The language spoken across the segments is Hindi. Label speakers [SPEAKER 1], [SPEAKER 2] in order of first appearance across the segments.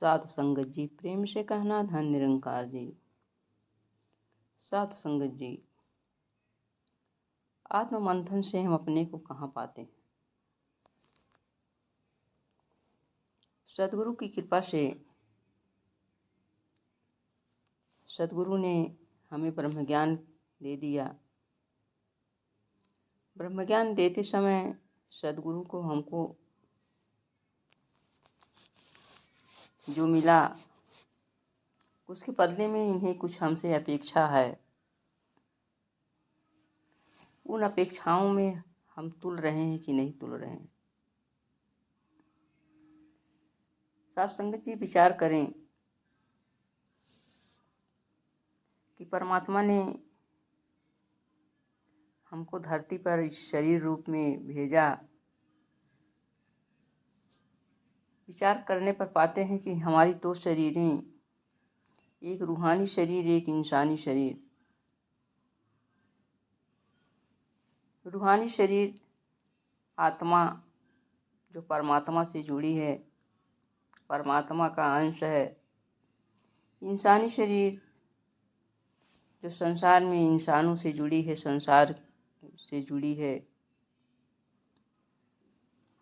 [SPEAKER 1] साध संगत जी, प्रेम से कहना धन निरंकार जी। साध संगत जी, आत्म मंथन से हम अपने को कहाँ पाते हैं। सदगुरु की कृपा से सदगुरु ने हमें ब्रह्म ज्ञान दे दिया। ब्रह्म ज्ञान देते समय सदगुरु को हमको जो मिला उसके बदले में इन्हें कुछ हमसे अपेक्षा है। उन अपेक्षाओं में हम तुल रहे हैं कि नहीं तुल रहे हैं। साध संगत जी, विचार करें कि परमात्मा ने हमको धरती पर इस शरीर रूप में भेजा। विचार करने पर पाते हैं कि हमारी दो शरीरें, एक रूहानी शरीर, एक इंसानी शरीर। रूहानी शरीर आत्मा जो परमात्मा से जुड़ी है, परमात्मा का अंश है। इंसानी शरीर जो संसार में इंसानों से जुड़ी है, संसार से जुड़ी है।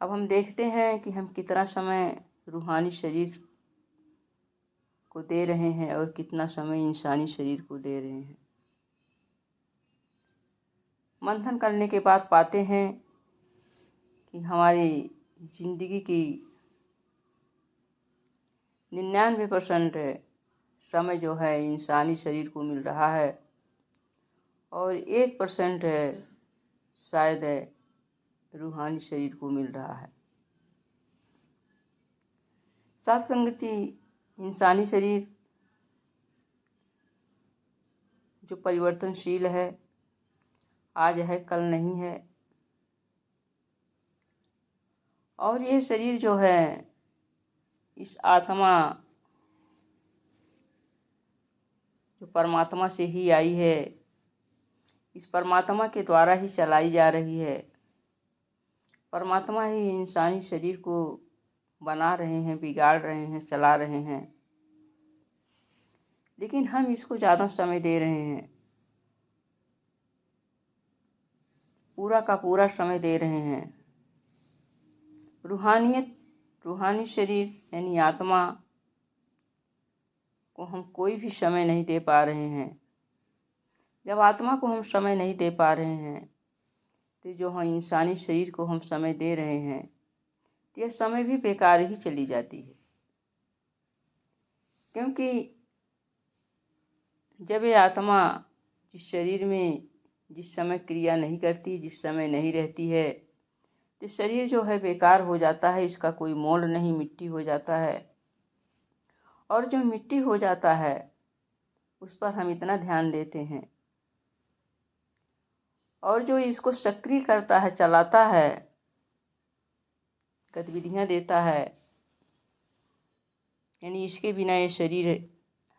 [SPEAKER 1] अब हम देखते हैं कि हम कितना समय रूहानी शरीर को दे रहे हैं और कितना समय इंसानी शरीर को दे रहे हैं। मंथन करने के बाद पाते हैं कि हमारी जिंदगी की 99% समय जो है इंसानी शरीर को मिल रहा है और 1% है शायद रूहानी शरीर को मिल रहा है। साथ संगति, इंसानी शरीर जो परिवर्तनशील है, आज है कल नहीं है। और ये शरीर जो है इस आत्मा जो परमात्मा से ही आई है, इस परमात्मा के द्वारा ही चलाई जा रही है। परमात्मा ही इंसानी शरीर को बना रहे हैं, बिगाड़ रहे हैं, चला रहे हैं। लेकिन हम इसको ज़्यादा समय दे रहे हैं, पूरा का पूरा समय दे रहे हैं। रूहानी शरीर यानी आत्मा को हम कोई भी समय नहीं दे पा रहे हैं। जब आत्मा को हम समय नहीं दे पा रहे हैं तो जो हम इंसानी शरीर को हम समय दे रहे हैं तो यह समय भी बेकार ही चली जाती है। क्योंकि जब ये आत्मा जिस शरीर में जिस समय क्रिया नहीं करती, जिस समय नहीं रहती है, तो शरीर जो है बेकार हो जाता है, इसका कोई मोल नहीं, मिट्टी हो जाता है। और जो मिट्टी हो जाता है उस पर हम इतना ध्यान देते हैं, और जो इसको सक्रिय करता है, चलाता है, गतिविधियां देता है, यानी इसके बिना ये शरीर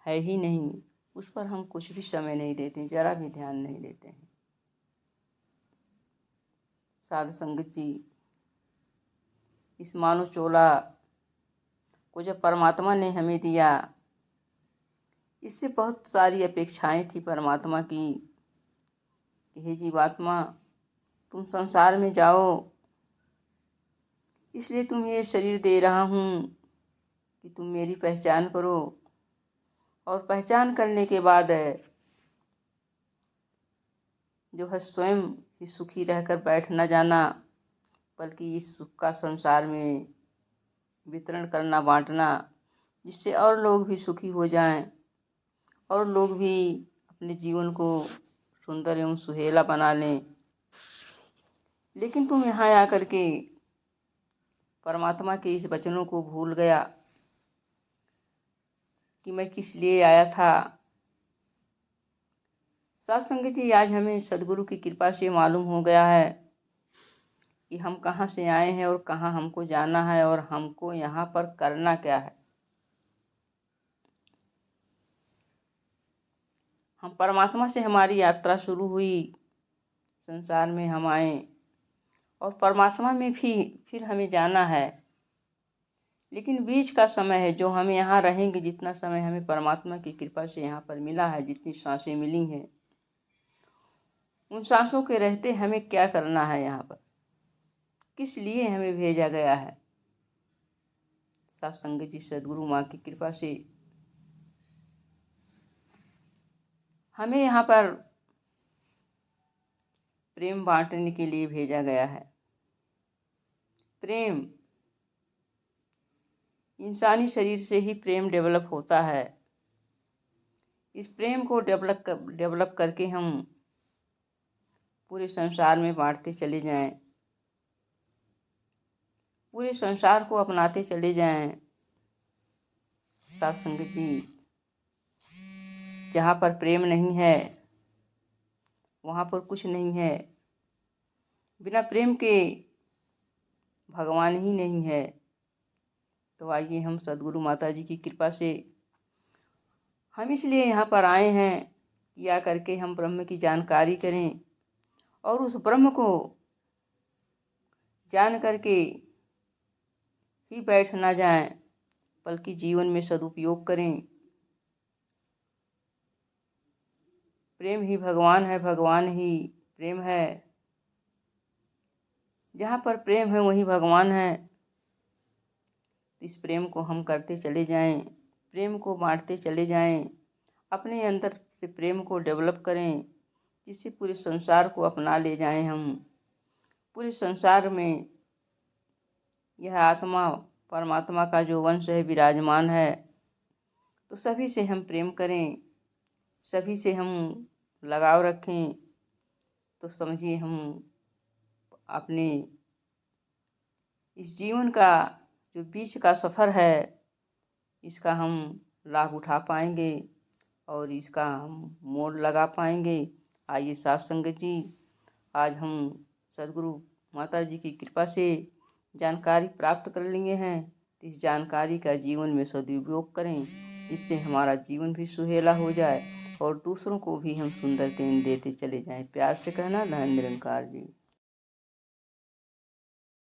[SPEAKER 1] है ही नहीं, उस पर हम कुछ भी समय नहीं देते, जरा भी ध्यान नहीं देते हैं। साध संगत जी, इस मानव चोला को जब परमात्मा ने हमें दिया, इससे बहुत सारी अपेक्षाएं थी परमात्मा की कि हे जीवात्मा, तुम संसार में जाओ, इसलिए तुम ये शरीर दे रहा हूँ कि तुम मेरी पहचान करो। और पहचान करने के बाद जो है स्वयं ही सुखी रहकर बैठ न जाना, बल्कि इस सुख का संसार में वितरण करना, बांटना, जिससे और लोग भी सुखी हो जाएं और लोग भी अपने जीवन को सुंदर एवं सुहेला बना लें। लेकिन तुम यहाँ आकर के परमात्मा के इस वचनों को भूल गया कि मैं किस लिए आया था। साथ संगत जी, आज हमें सदगुरु की कृपा से मालूम हो गया है कि हम कहाँ से आए हैं और कहाँ हमको जाना है और हमको यहाँ पर करना क्या है। हम परमात्मा से हमारी यात्रा शुरू हुई, संसार में हम आए और परमात्मा में भी फिर हमें जाना है। लेकिन बीच का समय है जो हमें यहाँ रहेंगे, जितना समय हमें परमात्मा की कृपा से यहाँ पर मिला है, जितनी सांसें मिली हैं, उन सांसों के रहते हमें क्या करना है, यहाँ पर किस लिए हमें भेजा गया है। सत्संग जी सद्गुरु माँ की कृपा से हमें यहाँ पर प्रेम बांटने के लिए भेजा गया है। प्रेम, इंसानी शरीर से ही प्रेम डेवलप होता है। इस प्रेम को डेवलप करके हम पूरे संसार में बांटते चले जाएं, पूरे संसार को अपनाते चले जाएं। सत्संग जी, जहाँ पर प्रेम नहीं है वहाँ पर कुछ नहीं है। बिना प्रेम के भगवान ही नहीं है। तो आइए हम सद्गुरु माता जी की कृपा से हम इसलिए यहाँ पर आए हैं कि या करके हम ब्रह्म की जानकारी करें और उस ब्रह्म को जान करके ही बैठ ना जाएं, बल्कि जीवन में सदुपयोग करें। प्रेम ही भगवान है, भगवान ही प्रेम है। जहाँ पर प्रेम है वहीं भगवान है। इस प्रेम को हम करते चले जाएं, प्रेम को बांटते चले जाएं, अपने अंदर से प्रेम को डेवलप करें, जिससे पूरे संसार को अपना ले जाएं। हम पूरे संसार में यह आत्मा परमात्मा का जो वंश है विराजमान है, तो सभी से हम प्रेम करें, सभी से हम लगाव रखें। तो समझिए हम अपने इस जीवन का जो बीच का सफ़र है, इसका हम लाभ उठा पाएंगे और इसका हम मोड़ लगा पाएंगे। आइए सत्संग जी, आज हम सद्गुरु माता जी की कृपा से जानकारी प्राप्त कर लिए हैं। इस जानकारी का जीवन में सदुपयोग करें, इससे हमारा जीवन भी सुहेला हो जाए और दूसरों को भी हम सुंदर देन देते चले जाएं। प्यार से कहना, धन निरंकार जी।